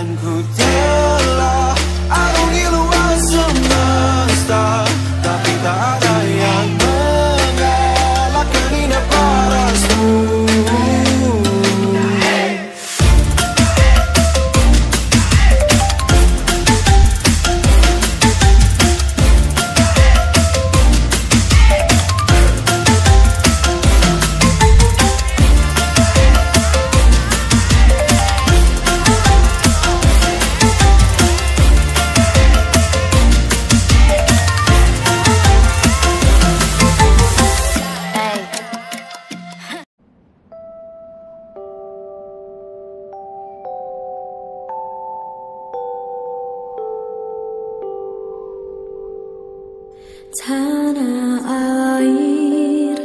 dan ku telah arungi luas semesta, tapi tak ada yang mengalahkan indah parasmu. Tanah air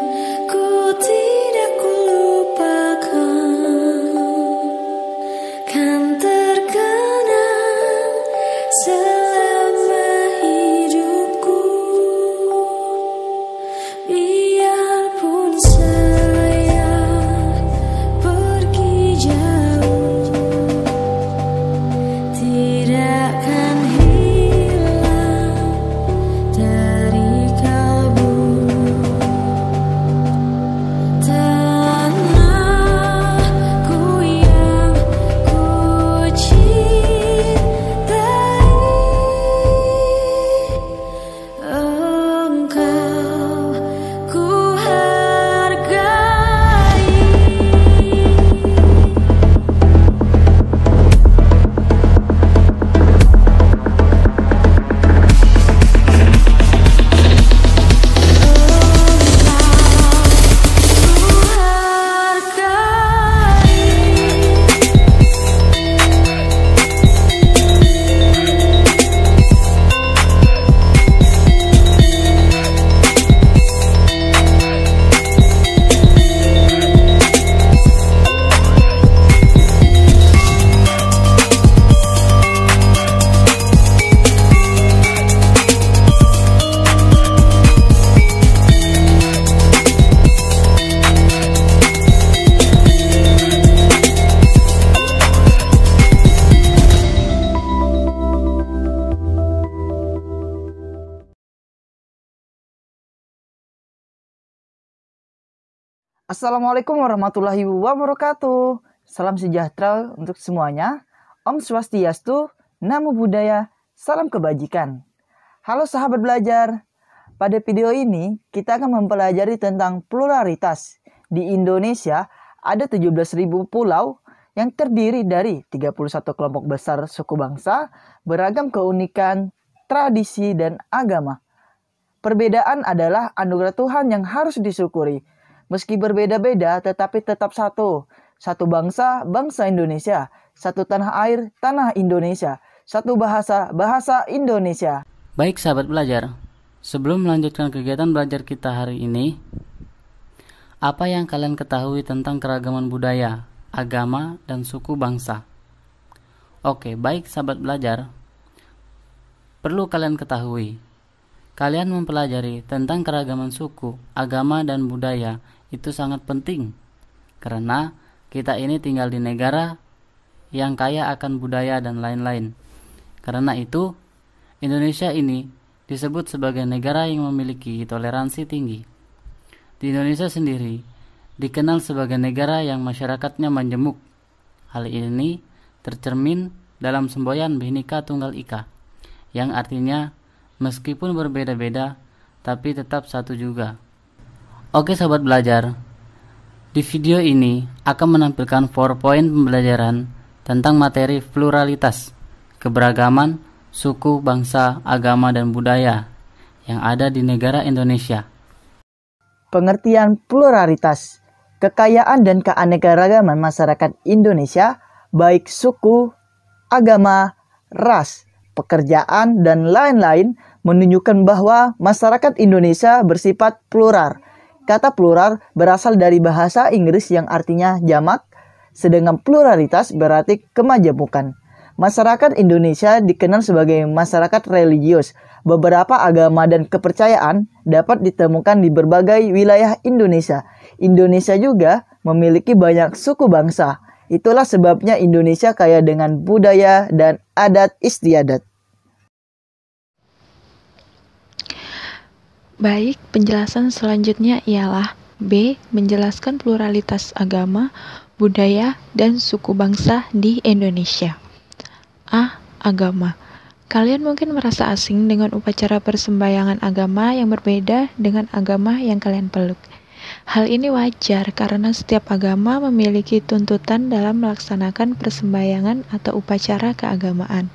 ku tidak kulupakan, kan terkenang selama hidupku. Biarpun saya pergi jauh, tidak akan hilang dari kalbu. Tanahku yang ku cintai, engkau ku hargai. Assalamualaikum warahmatullahi wabarakatuh. Salam sejahtera untuk semuanya. Om Swastiastu, Namo Buddhaya, salam kebajikan. Halo sahabat belajar. Pada video ini kita akan mempelajari tentang pluralitas. Di Indonesia ada 17.000 pulau yang terdiri dari 31 kelompok besar suku bangsa, beragam keunikan, tradisi, dan agama. Perbedaan adalah anugerah Tuhan yang harus disyukuri. Meski berbeda-beda, tetapi tetap satu. Satu bangsa, bangsa Indonesia. Satu tanah air, tanah Indonesia. Satu bahasa, bahasa Indonesia. Baik sahabat belajar, sebelum melanjutkan kegiatan belajar kita hari ini, apa yang kalian ketahui tentang keragaman budaya, agama, dan suku bangsa? Oke, baik sahabat belajar, perlu kalian ketahui, kalian mempelajari tentang keragaman suku, agama, dan budaya itu sangat penting, karena kita ini tinggal di negara yang kaya akan budaya dan lain-lain. Karena itu, Indonesia ini disebut sebagai negara yang memiliki toleransi tinggi. Di Indonesia sendiri dikenal sebagai negara yang masyarakatnya majemuk. Hal ini tercermin dalam semboyan Bhinneka Tunggal Ika, yang artinya meskipun berbeda-beda tapi tetap satu juga. Oke sahabat belajar, di video ini akan menampilkan 4 poin pembelajaran tentang materi pluralitas, keberagaman, suku, bangsa, agama, dan budaya yang ada di negara Indonesia. Pengertian pluralitas, kekayaan dan keanekaragaman masyarakat Indonesia, baik suku, agama, ras, pekerjaan, dan lain-lain, menunjukkan bahwa masyarakat Indonesia bersifat plural. Kata plural berasal dari bahasa Inggris yang artinya jamak, sedangkan pluralitas berarti kemajemukan. Masyarakat Indonesia dikenal sebagai masyarakat religius. Beberapa agama dan kepercayaan dapat ditemukan di berbagai wilayah Indonesia. Indonesia juga memiliki banyak suku bangsa. Itulah sebabnya Indonesia kaya dengan budaya dan adat istiadat. Baik, penjelasan selanjutnya ialah B. Menjelaskan pluralitas agama, budaya, dan suku bangsa di Indonesia. A. Agama. Kalian mungkin merasa asing dengan upacara persembahyangan agama yang berbeda dengan agama yang kalian peluk. Hal ini wajar karena setiap agama memiliki tuntutan dalam melaksanakan persembahyangan atau upacara keagamaan.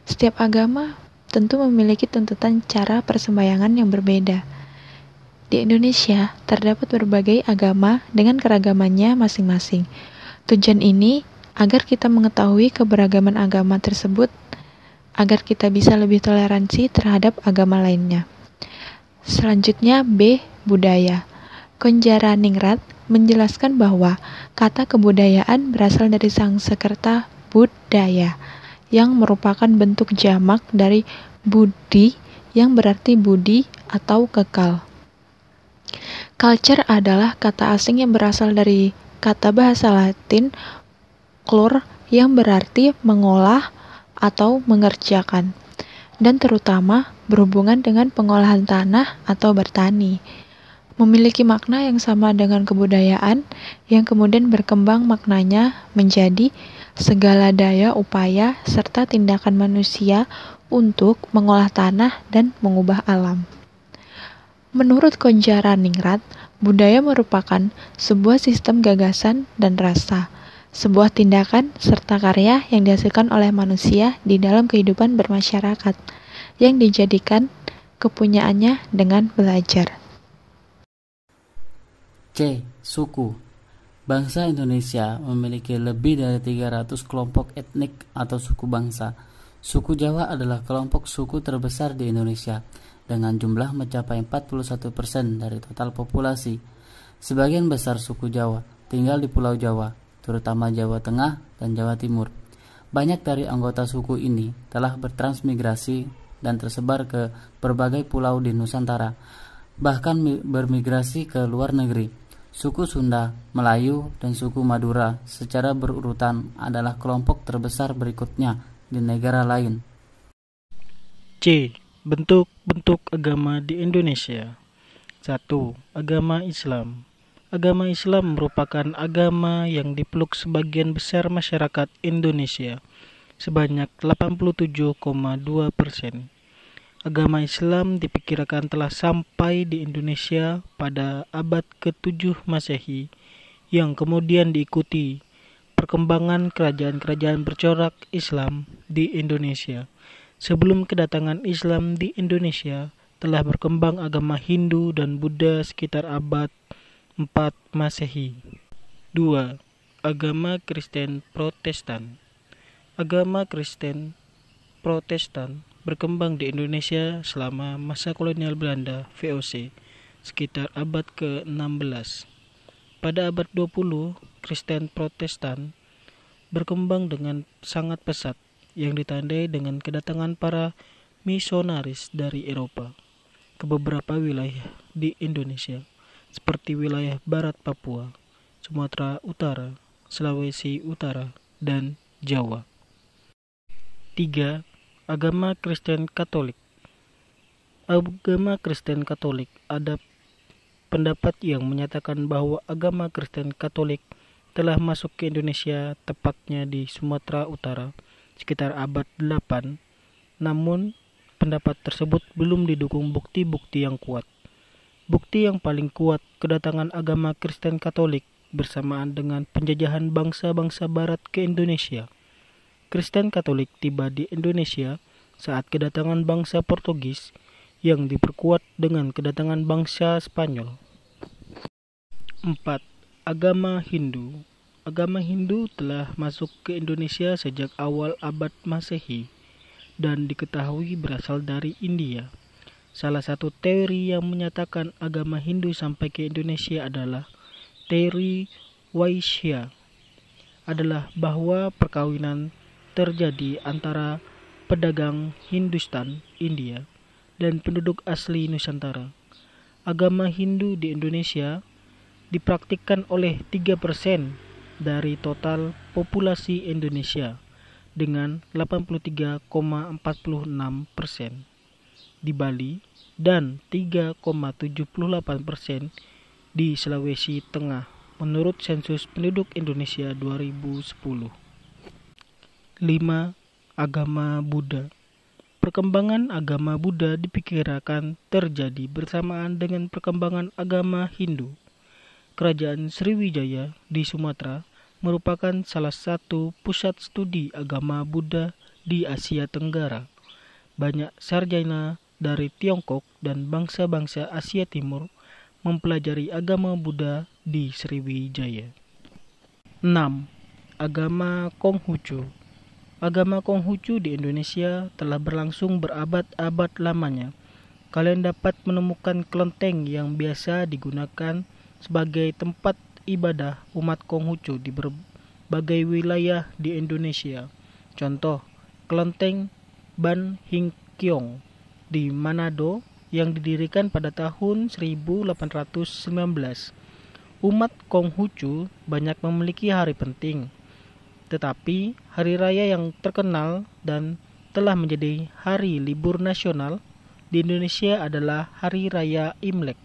Setiap agama tentu memiliki tuntutan cara persembahyangan yang berbeda. Di Indonesia, terdapat berbagai agama dengan keragamannya masing-masing. Tujuan ini agar kita mengetahui keberagaman agama tersebut, agar kita bisa lebih toleransi terhadap agama lainnya. Selanjutnya B. Budaya. Konjaraningrat menjelaskan bahwa kata kebudayaan berasal dari Sanskerta budaya, yang merupakan bentuk jamak dari budi yang berarti budi atau kekal. Culture adalah kata asing yang berasal dari kata bahasa Latin clor yang berarti mengolah atau mengerjakan, dan terutama berhubungan dengan pengolahan tanah atau bertani. Memiliki makna yang sama dengan kebudayaan yang kemudian berkembang maknanya menjadi segala daya upaya serta tindakan manusia untuk mengolah tanah dan mengubah alam. Menurut Konjaraningrat, budaya merupakan sebuah sistem gagasan dan rasa, sebuah tindakan serta karya yang dihasilkan oleh manusia di dalam kehidupan bermasyarakat, yang dijadikan kepunyaannya dengan belajar. C. Suku. Bangsa Indonesia memiliki lebih dari 300 kelompok etnik atau suku bangsa. Suku Jawa adalah kelompok suku terbesar di Indonesia dengan jumlah mencapai 41% dari total populasi. Sebagian besar suku Jawa tinggal di Pulau Jawa, terutama Jawa Tengah dan Jawa Timur. Banyak dari anggota suku ini telah bertransmigrasi dan tersebar ke berbagai pulau di Nusantara, bahkan bermigrasi ke luar negeri. Suku Sunda, Melayu, dan suku Madura secara berurutan adalah kelompok terbesar berikutnya di negara lain. C. Bentuk-bentuk agama di Indonesia. 1. Agama Islam. Agama Islam merupakan agama yang dipeluk sebagian besar masyarakat Indonesia, sebanyak 87,2%. Agama Islam diperkirakan telah sampai di Indonesia pada abad ke-7 Masehi, yang kemudian diikuti perkembangan kerajaan-kerajaan bercorak Islam di Indonesia. Sebelum kedatangan Islam di Indonesia, telah berkembang agama Hindu dan Buddha sekitar abad 4 Masehi. 2. Agama Kristen Protestan. Agama Kristen Protestan berkembang di Indonesia selama masa kolonial Belanda (VOC) sekitar abad ke-16. Pada abad 20, Kristen Protestan berkembang dengan sangat pesat yang ditandai dengan kedatangan para misionaris dari Eropa ke beberapa wilayah di Indonesia seperti wilayah barat Papua, Sumatera Utara, Sulawesi Utara, dan Jawa. 3. Agama Kristen Katolik. Agama Kristen Katolik, ada pendapat yang menyatakan bahwa agama Kristen Katolik telah masuk ke Indonesia tepatnya di Sumatera Utara sekitar abad 8. Namun, pendapat tersebut belum didukung bukti-bukti yang kuat. Bukti yang paling kuat kedatangan agama Kristen Katolik bersamaan dengan penjajahan bangsa-bangsa barat ke Indonesia. Kristen Katolik tiba di Indonesia saat kedatangan bangsa Portugis yang diperkuat dengan kedatangan bangsa Spanyol. 4. Agama Hindu. Agama Hindu telah masuk ke Indonesia sejak awal abad Masehi dan diketahui berasal dari India. Salah satu teori yang menyatakan agama Hindu sampai ke Indonesia adalah teori Vaishya, adalah bahwa perkawinan terjadi antara pedagang Hindustan, India, dan penduduk asli Nusantara. Agama Hindu di Indonesia dipraktikkan oleh 3% dari total populasi Indonesia dengan 83,46% di Bali dan 3,78% di Sulawesi Tengah menurut sensus penduduk Indonesia 2010. 5. Agama Buddha. Perkembangan agama Buddha diperkirakan terjadi bersamaan dengan perkembangan agama Hindu. Kerajaan Sriwijaya di Sumatera merupakan salah satu pusat studi agama Buddha di Asia Tenggara. Banyak sarjana dari Tiongkok dan bangsa-bangsa Asia Timur mempelajari agama Buddha di Sriwijaya. 6. Agama Konghucu. Agama Konghucu di Indonesia telah berlangsung berabad-abad lamanya. Kalian dapat menemukan kelenteng yang biasa digunakan sebagai tempat ibadah umat Konghucu di berbagai wilayah di Indonesia. Contoh, kelenteng Ban Hing Kiong di Manado yang didirikan pada tahun 1819. Umat Konghucu banyak memiliki hari penting, tetapi hari raya yang terkenal dan telah menjadi hari libur nasional di Indonesia adalah Hari Raya Imlek.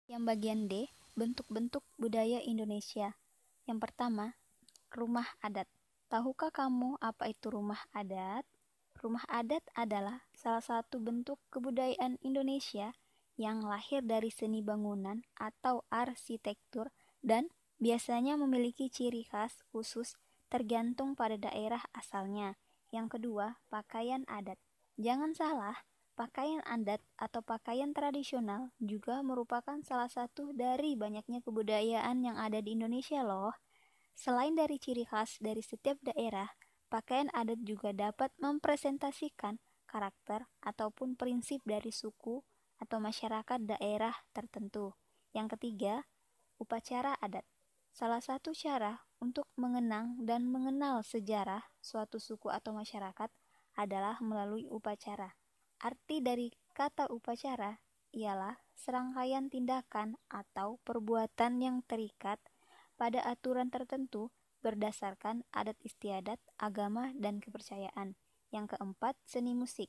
Yang bagian D, bentuk-bentuk budaya Indonesia. Yang pertama, rumah adat. Tahukah kamu apa itu rumah adat? Rumah adat adalah salah satu bentuk kebudayaan Indonesia yang lahir dari seni bangunan atau arsitektur dan biasanya memiliki ciri khas khusus tergantung pada daerah asalnya. Yang kedua, pakaian adat. Jangan salah, pakaian adat atau pakaian tradisional juga merupakan salah satu dari banyaknya kebudayaan yang ada di Indonesia loh. Selain dari ciri khas dari setiap daerah, pakaian adat juga dapat mempresentasikan karakter ataupun prinsip dari suku atau masyarakat daerah tertentu. Yang ketiga, upacara adat. Salah satu cara untuk mengenang dan mengenal sejarah suatu suku atau masyarakat adalah melalui upacara. Arti dari kata upacara ialah serangkaian tindakan atau perbuatan yang terikat pada aturan tertentu berdasarkan adat istiadat, agama, dan kepercayaan. Yang keempat, seni musik.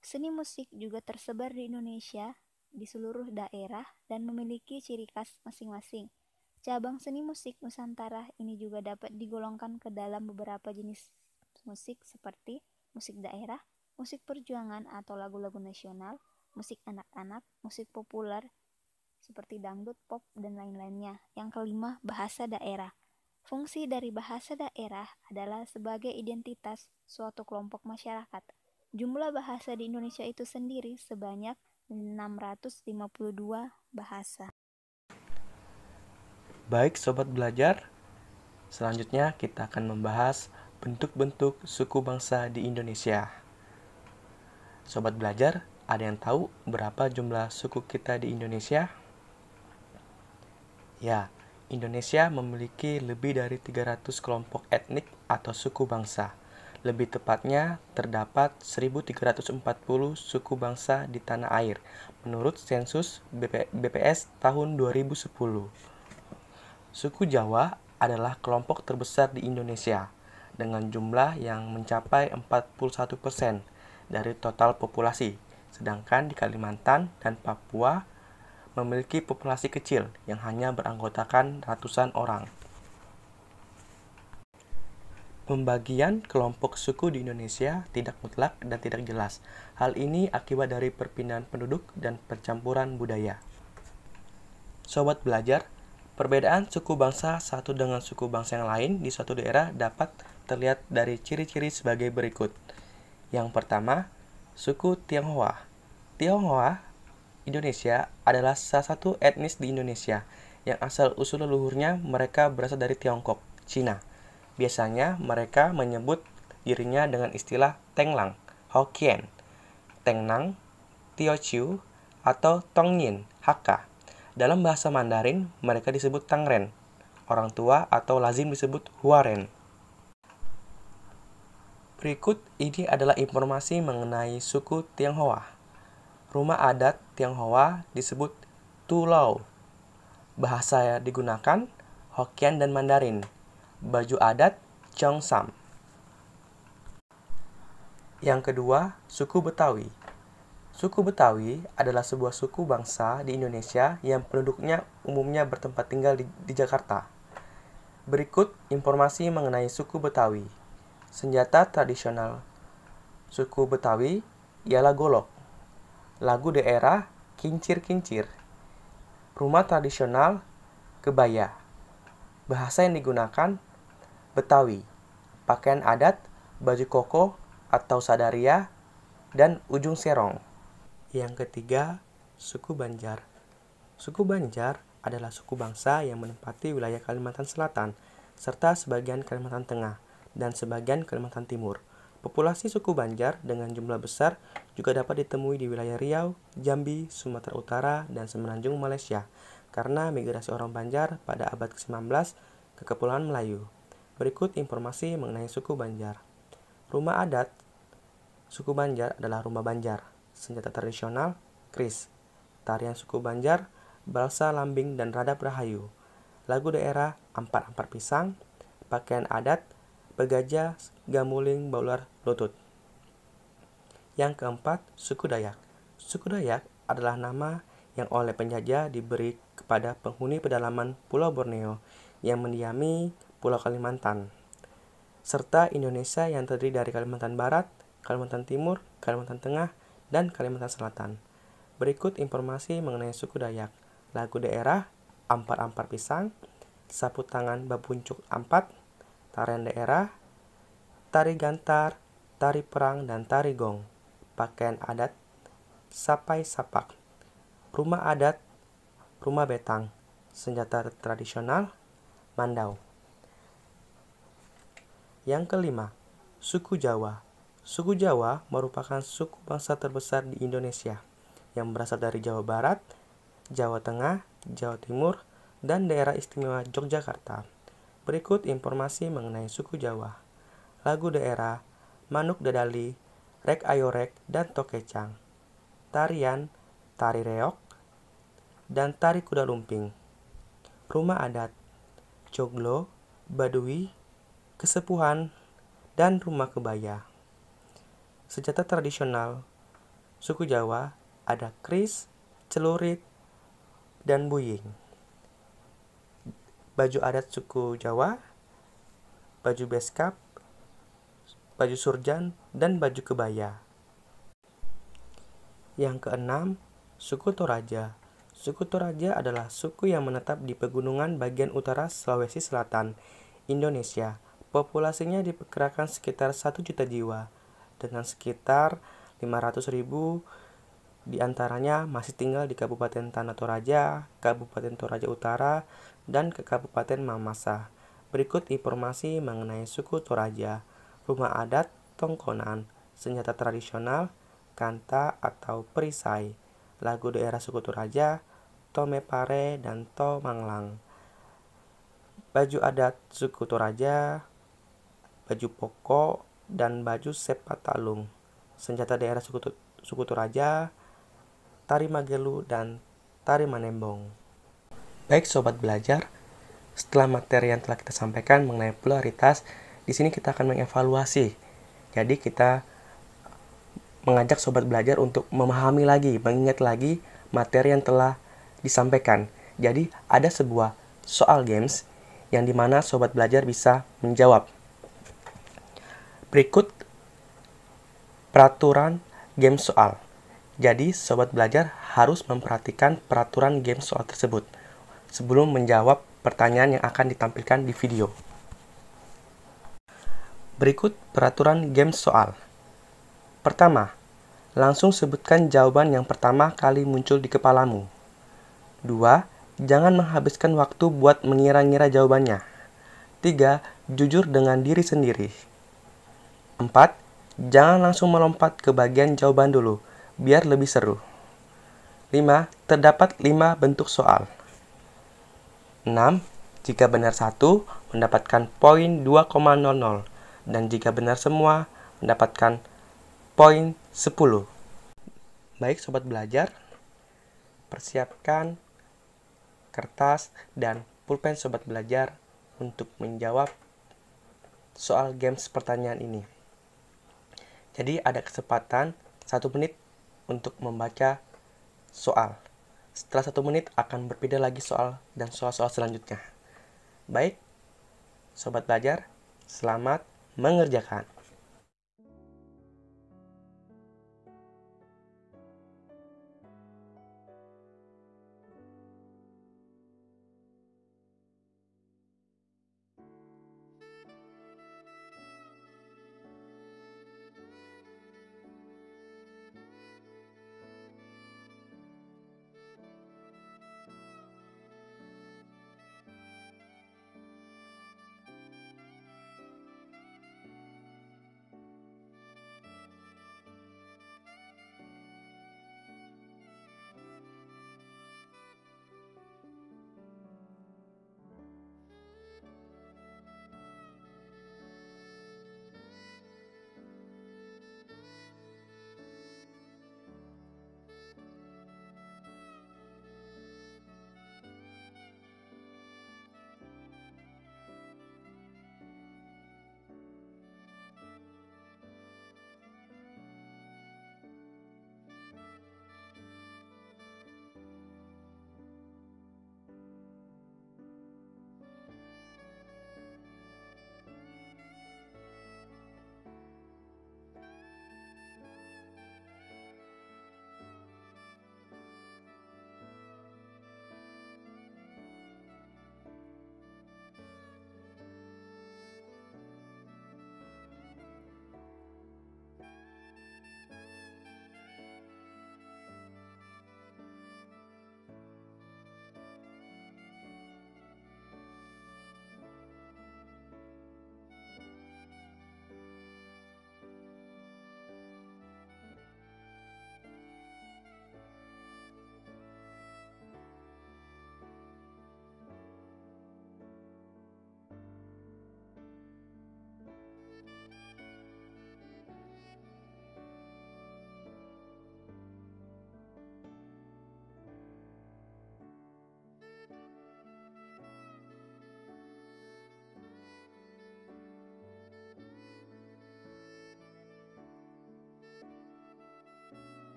Seni musik juga tersebar di Indonesia di seluruh daerah dan memiliki ciri khas masing-masing. Cabang seni musik Nusantara ini juga dapat digolongkan ke dalam beberapa jenis musik seperti musik daerah, musik perjuangan atau lagu-lagu nasional, musik anak-anak, musik populer seperti dangdut, pop, dan lain-lainnya. Yang kelima, bahasa daerah. Fungsi dari bahasa daerah adalah sebagai identitas suatu kelompok masyarakat. Jumlah bahasa di Indonesia itu sendiri sebanyak 652 bahasa. Baik Sobat Belajar, selanjutnya kita akan membahas bentuk-bentuk suku bangsa di Indonesia. Sobat Belajar, ada yang tahu berapa jumlah suku kita di Indonesia? Ya, Indonesia memiliki lebih dari 300 kelompok etnik atau suku bangsa. Lebih tepatnya, terdapat 1.340 suku bangsa di tanah air, menurut sensus BPS tahun 2010. Suku Jawa adalah kelompok terbesar di Indonesia, dengan jumlah yang mencapai 41% dari total populasi, sedangkan di Kalimantan dan Papua memiliki populasi kecil yang hanya beranggotakan ratusan orang. Pembagian kelompok suku di Indonesia tidak mutlak dan tidak jelas. Hal ini akibat dari perpindahan penduduk dan percampuran budaya. Sobat Belajar, perbedaan suku bangsa satu dengan suku bangsa yang lain di suatu daerah dapat terlihat dari ciri-ciri sebagai berikut. Yang pertama, suku Tionghoa. Tionghoa Indonesia adalah salah satu etnis di Indonesia yang asal-usul leluhurnya mereka berasal dari Tiongkok, Cina. Biasanya mereka menyebut dirinya dengan istilah Tenglang, Hokkien, Tengnang, Teochew, atau Tongyin, Hakka. Dalam bahasa Mandarin, mereka disebut Tangren, orang tua atau lazim disebut Huaren. Berikut ini adalah informasi mengenai suku Tionghoa. Rumah adat Tionghoa disebut Tulau. Bahasa yang digunakan Hokkien dan Mandarin. Baju adat Cheongsam. Yang kedua, suku Betawi. Suku Betawi adalah sebuah suku bangsa di Indonesia yang penduduknya umumnya bertempat tinggal di Jakarta. Berikut informasi mengenai suku Betawi. Senjata tradisional suku Betawi ialah golok. Lagu daerah kincir-kincir. Rumah tradisional kebaya. Bahasa yang digunakan Betawi. Pakaian adat baju koko atau sadaria dan ujung serong. Yang ketiga, suku Banjar. Suku Banjar adalah suku bangsa yang menempati wilayah Kalimantan Selatan serta sebagian Kalimantan Tengah dan sebagian Kalimantan Timur. Populasi suku Banjar dengan jumlah besar juga dapat ditemui di wilayah Riau, Jambi, Sumatera Utara, dan Semenanjung Malaysia karena migrasi orang Banjar pada abad ke-19 ke Kepulauan Melayu. Berikut informasi mengenai suku Banjar. Rumah adat suku Banjar adalah rumah Banjar. Senjata tradisional kris. Tarian suku Banjar balsa lambing dan radap rahayu. Lagu daerah ampar-ampar pisang. Pakaian adat begajah, gamuling, baular, lutut. Yang keempat, suku Dayak. Suku Dayak adalah nama yang oleh penjajah diberi kepada penghuni pedalaman Pulau Borneo yang mendiami Pulau Kalimantan, serta Indonesia yang terdiri dari Kalimantan Barat, Kalimantan Timur, Kalimantan Tengah, dan Kalimantan Selatan. Berikut informasi mengenai suku Dayak. Lagu daerah, ampar-ampar pisang, sapu tangan babuncuk ampat, tarian daerah, tari gantar, tari perang, dan tari gong. Pakaian adat, sapai sapak. Rumah adat, rumah betang. Senjata tradisional, mandau. Yang kelima, suku Jawa. Suku Jawa merupakan suku bangsa terbesar di Indonesia yang berasal dari Jawa Barat, Jawa Tengah, Jawa Timur, dan daerah istimewa Yogyakarta. Berikut informasi mengenai suku Jawa. Lagu daerah, manuk dadali, rek ayorek, dan tokecang. Tarian, tari reok, dan tari kuda lumping. Rumah adat, joglo, badui, kesepuhan, dan rumah kebaya. Senjata tradisional suku Jawa ada kris, celurit, dan buying. Baju adat suku Jawa, baju beskap, baju surjan, dan baju kebaya. Yang keenam, suku Toraja. Suku Toraja adalah suku yang menetap di pegunungan bagian utara Sulawesi Selatan, Indonesia. Populasinya diperkirakan sekitar 1 juta jiwa, dengan sekitar 500.000 diantaranya masih tinggal di Kabupaten Tanah Toraja, Kabupaten Toraja Utara, dan ke Kabupaten Mamasa. Berikut informasi mengenai suku Toraja. Rumah adat tongkonan, senjata tradisional, kanta atau perisai. Lagu daerah suku Toraja, Tomepare dan Tomanglang. Baju adat suku Toraja, baju poko, dan baju sepatalung. Senjata daerah suku Toraja, tari magelu, dan tari manembong. Baik sobat belajar, setelah materi yang telah kita sampaikan mengenai pluralitas, di sini kita akan mengevaluasi. Jadi kita mengajak sobat belajar untuk memahami lagi, mengingat lagi materi yang telah disampaikan. Jadi ada sebuah soal games yang dimana sobat belajar bisa menjawab. Berikut peraturan game soal. Jadi, sobat belajar harus memperhatikan peraturan game soal tersebut sebelum menjawab pertanyaan yang akan ditampilkan di video. Berikut peraturan game soal. Pertama, langsung sebutkan jawaban yang pertama kali muncul di kepalamu. 2. Jangan menghabiskan waktu buat mengira-ngira jawabannya. 3. Jujur dengan diri sendiri. 4. Jangan langsung melompat ke bagian jawaban dulu, biar lebih seru. 5. Terdapat 5 bentuk soal. 6. Jika benar 1, mendapatkan poin 2,00. Dan jika benar semua, mendapatkan poin 10. Baik sobat belajar, persiapkan kertas dan pulpen sobat belajar untuk menjawab soal games pertanyaan ini. Jadi ada kesempatan 1 menit untuk membaca soal. Setelah 1 menit akan berpindah lagi soal dan soal-soal selanjutnya. Baik, sobat belajar, selamat mengerjakan.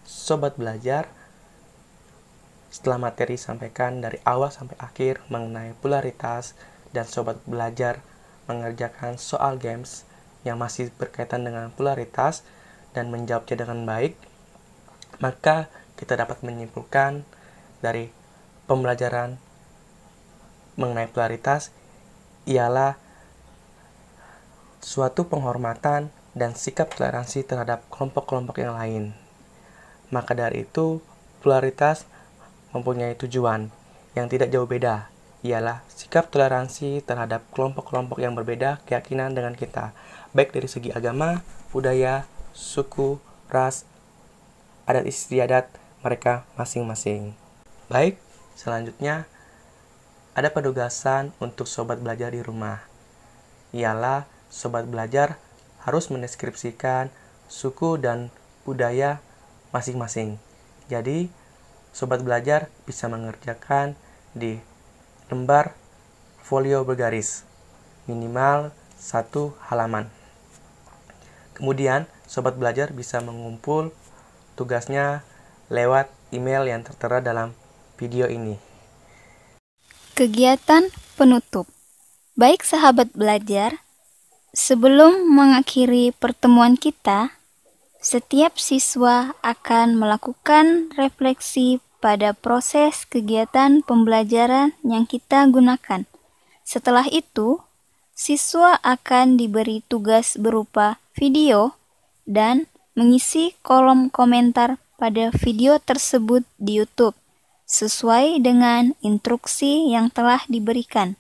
Sobat belajar, setelah materi disampaikan dari awal sampai akhir mengenai polaritas dan sobat belajar mengerjakan soal games yang masih berkaitan dengan polaritas dan menjawabnya dengan baik, maka kita dapat menyimpulkan dari pembelajaran mengenai polaritas ialah suatu penghormatan dan sikap toleransi terhadap kelompok-kelompok yang lain. Maka dari itu, polaritas mempunyai tujuan yang tidak jauh beda, ialah sikap toleransi terhadap kelompok-kelompok yang berbeda keyakinan dengan kita, baik dari segi agama, budaya, suku, ras, adat istiadat mereka masing-masing. Baik, selanjutnya ada penugasan untuk sobat belajar di rumah, ialah sobat belajar harus mendeskripsikan suku dan budaya masing-masing. Jadi, sobat belajar bisa mengerjakan di lembar folio bergaris, minimal 1 halaman. Kemudian, sobat belajar bisa mengumpul tugasnya lewat email yang tertera dalam video ini. Kegiatan penutup. Baik sahabat belajar, sebelum mengakhiri pertemuan kita, setiap siswa akan melakukan refleksi pada proses kegiatan pembelajaran yang kita gunakan. Setelah itu, siswa akan diberi tugas berupa video dan mengisi kolom komentar pada video tersebut di YouTube sesuai dengan instruksi yang telah diberikan,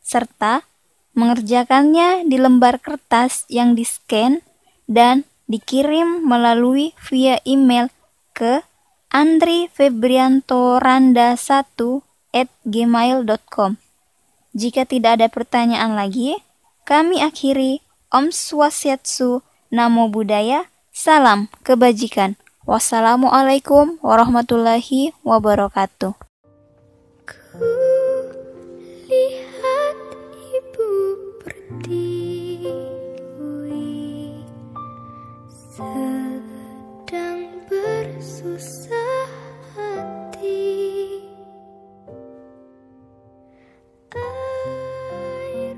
serta mengerjakannya di lembar kertas yang di-scan dan dikirim melalui via email ke andrifebriantoranda1@gmail.com. Jika tidak ada pertanyaan lagi, kami akhiri. Om Swastiastu, Namo Buddhaya, salam kebajikan. Wassalamualaikum warahmatullahi wabarakatuh. Lihat ibu berdiri sedang bersusah hati. Air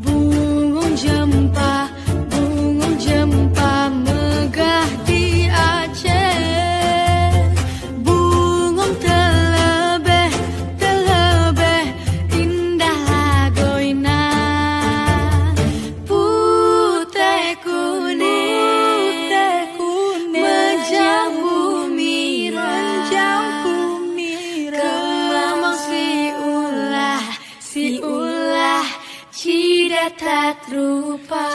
bungung jempa megah di Aceh. Bungung terlebih indah lagoina. Putih kuning mejang bumi kemamang si ulah Cida tak rupa.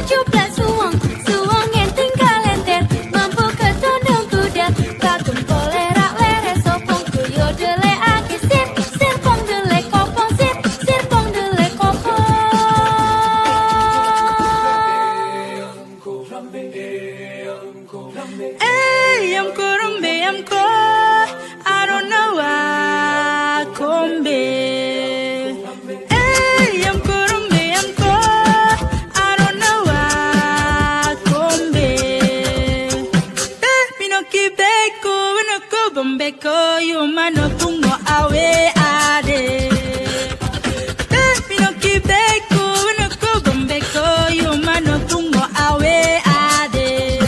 Cupla suang yang tinggal lenter. Mampu ketundung kuda, katung polerak lere sopong kuyo dele ake sirpong dele kopong sirpong dele kopong. Yamko rambe yamko, I don't know why kombe. Bombeko yumano tungo awe ade. Mino kibeko noko bombeko yumano tungo awe ade.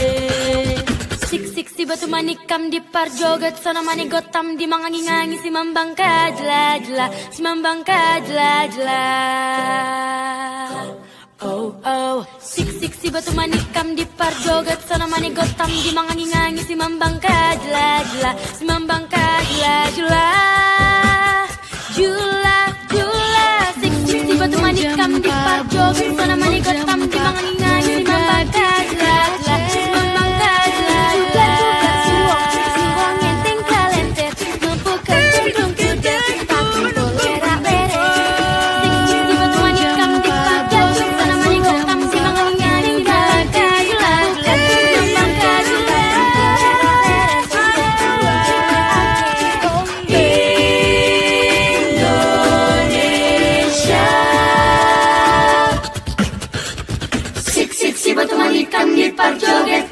Sik si batu manikam di parjoget sana mani gotam di mangangi-ngangi si mambang kajla. Oh oh, sik si batu manikam di parjoget sana mani gotam di mangangi-ngangi si mambangka jela si mambangka jela sik si batu manikam di parjoget sana mani gotam di mangangi-ngangi si mambangka jela si mambangka jela si wong enteng kalenter mampu kecundung kuda tapi boleh ra-lere sik si batu manikam di parjoget sana mani gotam di mangangi-ngangi si mambangka jela si mambangka jela Indonesia. Sik si batu manikam di parjoget